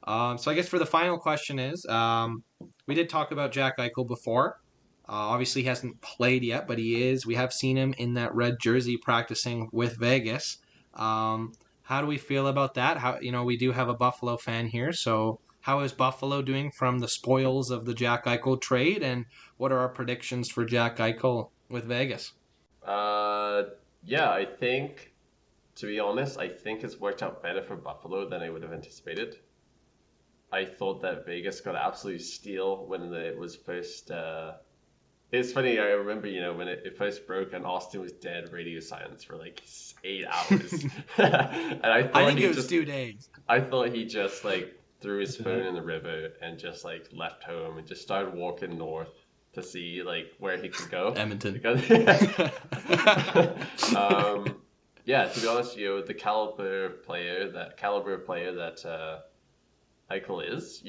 So I guess for the final question is, we did talk about Jack Eichel before. Obviously, he hasn't played yet, but he is. We have seen him in that red jersey practicing with Vegas. How do we feel about that? How we do have a Buffalo fan here, so how is Buffalo doing from the spoils of the Jack Eichel trade, and what are our predictions for Jack Eichel with Vegas? Uh, yeah, I think, to be honest, I think it's worked out better for Buffalo than I would have anticipated. I thought that Vegas got absolutely steal when it was first. It's funny, I remember, when it first broke and Austin was dead, radio silence for like 8 hours. And I think it was 2 days. I thought he just like threw his phone in the river and just like left home and just started walking north to see like where he could go. Edmonton. Because yeah, to be honest, the caliber of player that Eichel is,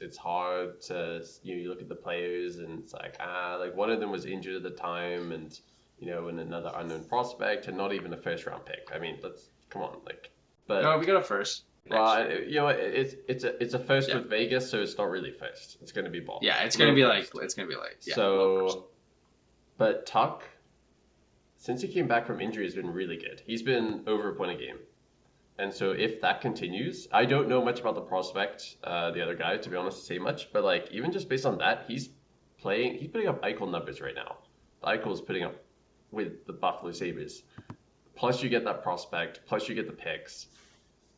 it's hard to you look at the players and it's like one of them was injured at the time and and another unknown prospect and not even a first round pick. I mean, let's come on, like, No, but we got a first. well, it's a first with Vegas, so it's not really first. It's going to be ball. Yeah, it's gonna be like yeah. So, but Tuck, since he came back from injury, has been really good. He's been over a point a game. And so if that continues, I don't know much about the prospect, the other guy, to be honest, to say much. But like even just based on that, he's putting up Eichel numbers right now. Eichel's putting up with the Buffalo Sabres. Plus you get that prospect, plus you get the picks.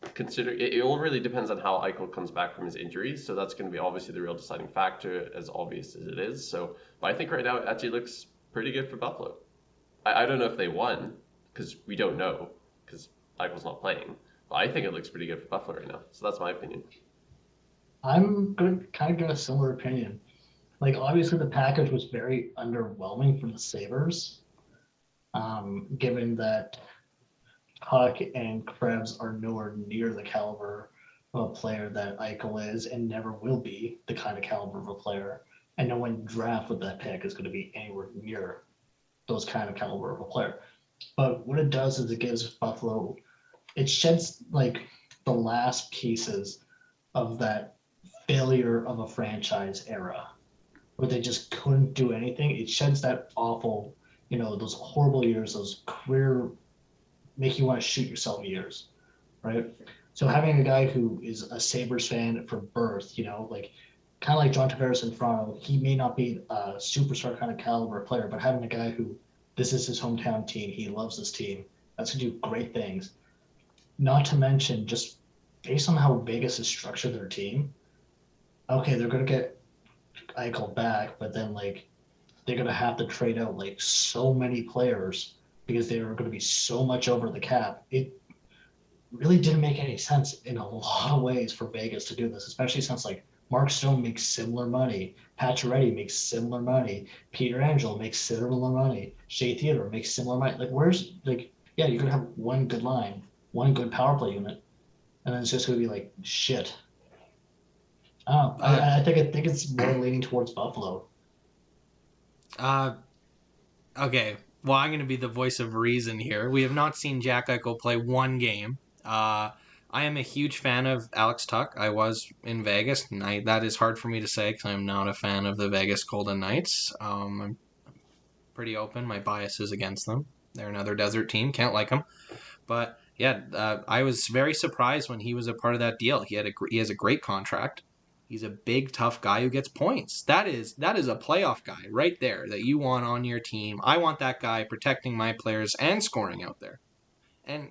It all really depends on how Eichel comes back from his injury. So that's going to be obviously the real deciding factor, as obvious as it is. So, but I think right now it actually looks pretty good for Buffalo. I don't know if they won because we don't know because Eichel's not playing. But I think it looks pretty good for Buffalo right now. So that's my opinion. I'm going to kind of get a similar opinion. Like, obviously, the package was very underwhelming for the Sabres, given that Huck and Krebs are nowhere near the caliber of a player that Eichel is and never will be the kind of caliber of a player. And no one draft with that pick is going to be anywhere near those kind of caliber of a player. But what it does is it gives Buffalo, it sheds like the last pieces of that failure of a franchise era where they just couldn't do anything. It sheds that awful, those horrible years, those career make you want to shoot yourself years, right? So having a guy who is a Sabres fan from birth, like kind of like John Tavares in Toronto, he may not be a superstar kind of caliber player, but having a guy who this is his hometown team, he loves this team, that's going to do great things. Not to mention, just based on how Vegas has structured their team, okay, they're going to get Eichel back, but then like they're going to have to trade out like so many players because they are going to be so much over the cap. It really didn't make any sense in a lot of ways for Vegas to do this, especially since like Mark Stone makes similar money, Pacioretty makes similar money, Peter Angelo makes similar money, Shea Theodore makes similar money. Like where's like yeah, you're gonna have one good line, one good power play unit, and then it's just gonna be like shit. I think it's more leaning towards Buffalo. Uh, okay. Well, I'm going to be the voice of reason here. We have not seen Jack Eichel play one game. I am a huge fan of Alex Tuck. I was in Vegas, and that is hard for me to say because I'm not a fan of the Vegas Golden Knights. I'm pretty open. My bias is against them. They're another desert team. Can't like them. But yeah, I was very surprised when he was a part of that deal. He has a great contract. He's a big, tough guy who gets points. That is a playoff guy right there that you want on your team. I want that guy protecting my players and scoring out there. And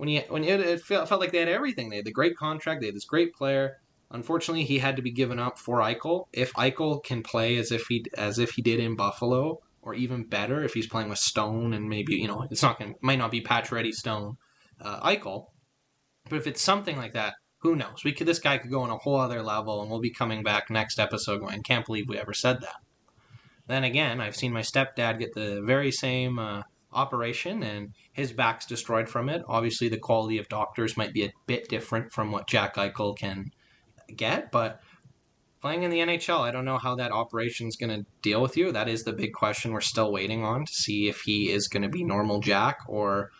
it felt like they had everything. They had the great contract. They had this great player. Unfortunately, he had to be given up for Eichel. If Eichel can play as if he did in Buffalo, or even better if he's playing with Stone and maybe might not be Pacioretty Stone, Eichel. But if it's something like that, who knows? This guy could go on a whole other level, and we'll be coming back next episode going, can't believe we ever said that. Then again, I've seen my stepdad get the very same operation, and his back's destroyed from it. Obviously, the quality of doctors might be a bit different from what Jack Eichel can get, but playing in the NHL, I don't know how that operation's going to deal with you. That is the big question we're still waiting on to see if he is going to be normal Jack or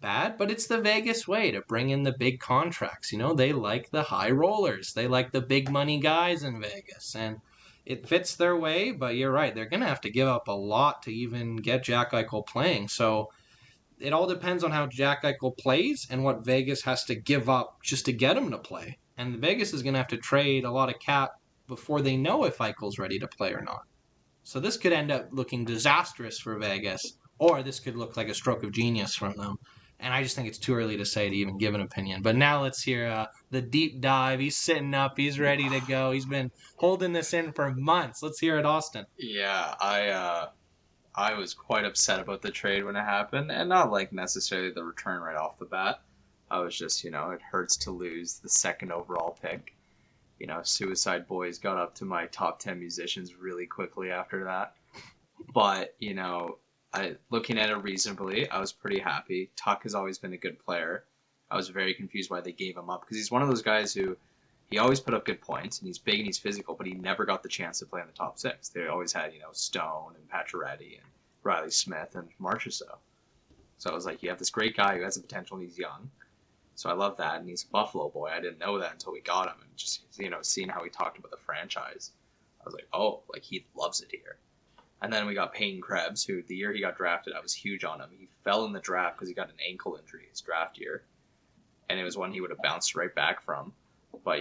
bad, but it's the Vegas way to bring in the big contracts. They like the high rollers. They like the big money guys in Vegas. And it fits their way, but you're right. They're going to have to give up a lot to even get Jack Eichel playing. So it all depends on how Jack Eichel plays and what Vegas has to give up just to get him to play. And Vegas is going to have to trade a lot of cap before they know if Eichel's ready to play or not. So this could end up looking disastrous for Vegas, or this could look like a stroke of genius from them. And I just think it's too early to say to even give an opinion. But now let's hear the deep dive. He's sitting up. He's ready to go. He's been holding this in for months. Let's hear it, Austin. Yeah, I was quite upset about the trade when it happened, and not like necessarily the return right off the bat. I was just, it hurts to lose the second overall pick. Suicide Boys got up to my top 10 musicians really quickly after that. But, looking at it reasonably, I was pretty happy. Tuck has always been a good player. I was very confused why they gave him up, because he's one of those guys who, he always put up good points, and he's big and he's physical, but he never got the chance to play in the top 6. They always had, Stone and Pacioretty and Riley Smith and Marchessault. So I was like, you have this great guy who has the potential and he's young. So I love that, and he's a Buffalo boy. I didn't know that until we got him, and just, seeing how he talked about the franchise, I was like, oh, like, he loves it here. And then we got Payne Krebs, who the year he got drafted, I was huge on him. He fell in the draft because he got an ankle injury his draft year. And it was one he would have bounced right back from. But,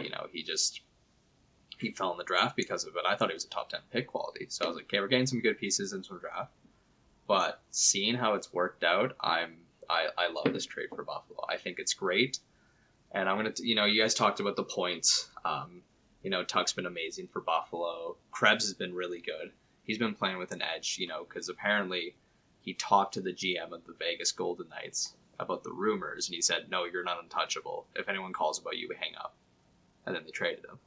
he fell in the draft because of it. I thought he was a top 10 pick quality. So I was like, okay, we're getting some good pieces in some draft. But seeing how it's worked out, I love this trade for Buffalo. I think it's great. And I'm going to, you guys talked about the points. Tuck's been amazing for Buffalo. Krebs has been really good. He's been playing with an edge, because apparently he talked to the GM of the Vegas Golden Knights about the rumors, and he said, no, you're not untouchable. If anyone calls about you, hang up. And then they traded him.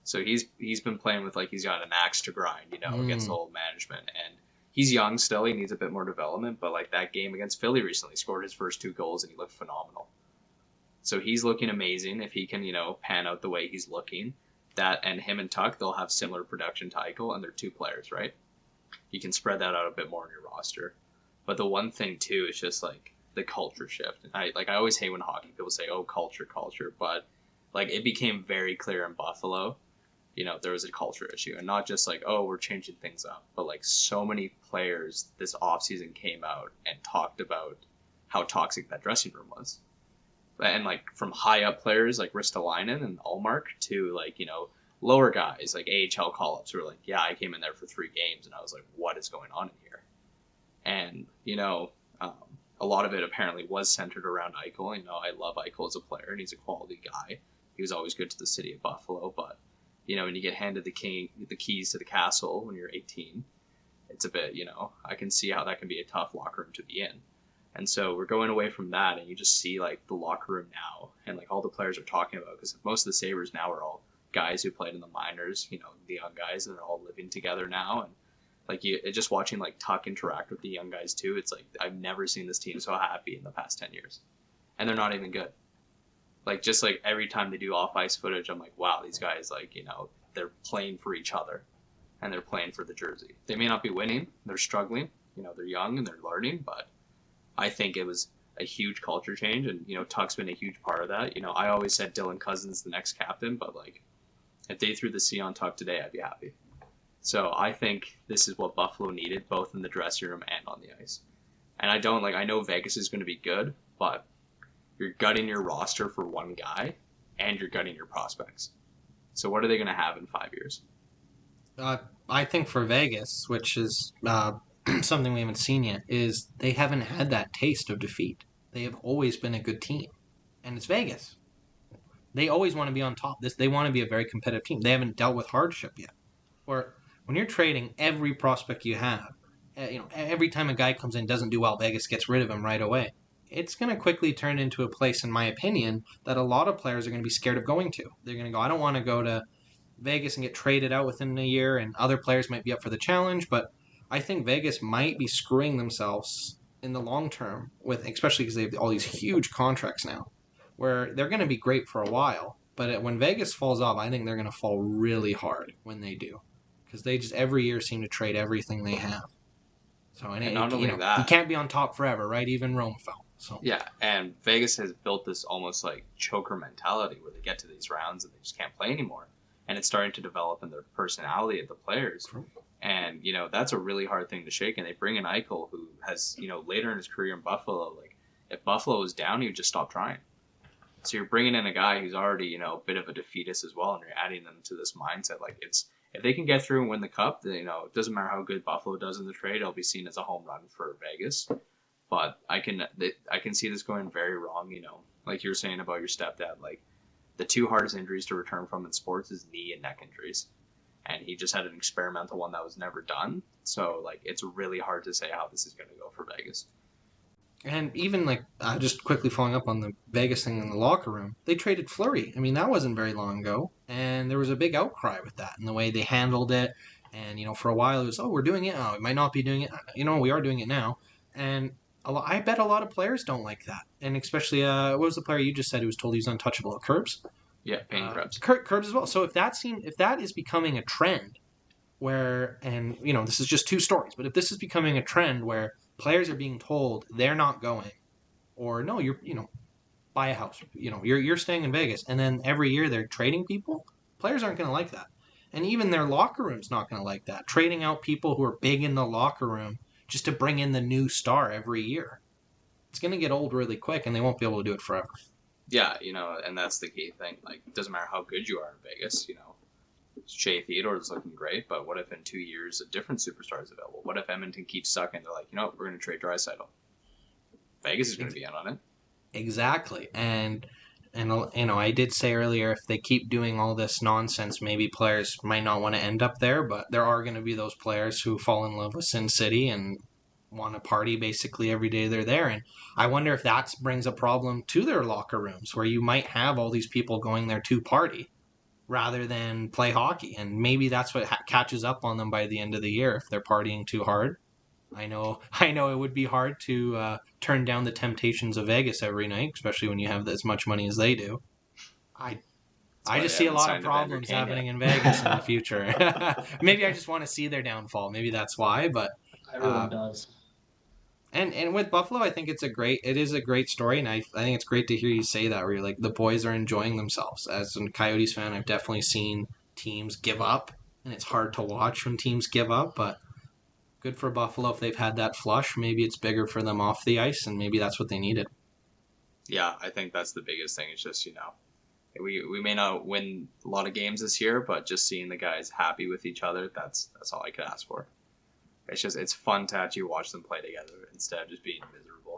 So he's been playing with, like, he's got an axe to grind, against the whole management. And he's young still. He needs a bit more development. But, like, that game against Philly recently, scored his first 2 goals, and he looked phenomenal. So he's looking amazing if he can, pan out the way he's looking. That and him and Tuck, they'll have similar production to Eichel, and they're 2 players, right? You can spread that out a bit more in your roster. But the one thing, too, is just, like, the culture shift. And I always hate when hockey people say, oh, culture. But, like, it became very clear in Buffalo, there was a culture issue. And not just like, oh, we're changing things up. But, like, so many players this offseason came out and talked about how toxic that dressing room was. And, like, from high-up players like Ristolainen and Ullmark to, like, lower guys like AHL call-ups who were like, yeah, I came in there for 3 games, and I was like, what is going on in here? And, a lot of it apparently was centered around Eichel. I love Eichel as a player, and he's a quality guy. He was always good to the city of Buffalo, but, when you get handed the keys to the castle when you're 18, it's a bit, I can see how that can be a tough locker room to be in. And so we're going away from that, and you just see, like, the locker room now, and, like, all the players are talking about, because most of the Sabres now are all guys who played in the minors, the young guys, and they're all living together now. And, like, just watching, like, Tuck interact with the young guys, too, it's like, I've never seen this team so happy in the past 10 years. And they're not even good. Like, just, like, every time they do off-ice footage, I'm like, wow, these guys, like, they're playing for each other, and they're playing for the jersey. They may not be winning, they're struggling, they're young and they're learning, but I think it was a huge culture change, and, Tuck's been a huge part of that. I always said Dylan Cousins the next captain, but, like, if they threw the C on Tuck today, I'd be happy. So I think this is what Buffalo needed, both in the dressing room and on the ice. And I know Vegas is going to be good, but you're gutting your roster for one guy, and you're gutting your prospects. So what are they going to have in 5 years? I think for Vegas, which is something we haven't seen yet, is they haven't had that taste of defeat. They have always been a good team, and it's Vegas. They always want to be on top. They want to be a very competitive team. They haven't dealt with hardship yet. Or when you're trading every prospect you have, every time a guy comes in and doesn't do well, Vegas gets rid of him right away. It's going to quickly turn into a place, in my opinion, that a lot of players are going to be scared of going to. They're going to go, I don't want to go to Vegas and get traded out within a year, and other players might be up for the challenge, but I think Vegas might be screwing themselves in the long term, especially because they have all these huge contracts now, where they're going to be great for a while, but when Vegas falls off, I think they're going to fall really hard when they do, because they just every year seem to trade everything they have. So and not only that, you can't be on top forever, right? Even Rome fell. So Yeah, and Vegas has built this almost like choker mentality where they get to these rounds and they just can't play anymore. And it's starting to develop in their personality of the players. True. And, that's a really hard thing to shake. And they bring in Eichel, who has, later in his career in Buffalo, like, if Buffalo was down, he would just stop trying. So you're bringing in a guy who's already, a bit of a defeatist as well, and you're adding them to this mindset. Like, if they can get through and win the cup, then, it doesn't matter how good Buffalo does in the trade, it'll be seen as a home run for Vegas. But I can see this going very wrong, like you were saying about your stepdad. Like, the two hardest injuries to return from in sports is knee and neck injuries. And he just had an experimental one that was never done. So, like, it's really hard to say how this is going to go for Vegas. And even, like, just quickly following up on the Vegas thing in the locker room, they traded Fleury. I mean, that wasn't very long ago. And there was a big outcry with that and the way they handled it. And, for a while it was, we're doing it. Oh, we might not be doing it. We are doing it now. And I bet a lot of players don't like that. And especially, what was the player you just said who was told he was untouchable? Curbs? Yeah, Payne Krebs. Curbs as well. So if that is becoming a trend where, and, this is just two stories, but if this is becoming a trend where players are being told they're not going, or no, you're, buy a house, you're staying in Vegas, and then every year they're trading people, players aren't going to like that. And even their locker room's not going to like that. Trading out people who are big in the locker room just to bring in the new star every year. It's going to get old really quick, and they won't be able to do it forever. Yeah, and that's the key thing. Like, it doesn't matter how good you are in Vegas, Shea Theodore is looking great, but what if in 2 years a different superstar is available? What if Edmonton keeps sucking? They're like, we're going to trade Draisaitl. Vegas is going to be in on it. Exactly. And I did say earlier, if they keep doing all this nonsense, maybe players might not want to end up there, but there are going to be those players who fall in love with Sin City and want to party basically every day they're there. And I wonder if that brings a problem to their locker rooms, where you might have all these people going there to party rather than play hockey. And maybe that's what catches up on them by the end of the year if they're partying too hard. I know it would be hard to turn down the temptations of Vegas every night, especially when you have as much money as they do. I just see a lot of problems happening in Vegas in the future. Maybe I just want to see their downfall. Maybe that's why, but Everyone does. And with Buffalo, I think it is a great story, and I think it's great to hear you say that, where you're like, the boys are enjoying themselves. As a Coyotes fan, I've definitely seen teams give up, and it's hard to watch when teams give up, but good for Buffalo if they've had that flush. Maybe it's bigger for them off the ice, and maybe that's what they needed. Yeah, I think that's the biggest thing. It's just, we may not win a lot of games this year, but just seeing the guys happy with each other, that's all I could ask for. It's fun to actually watch them play together instead of just being miserable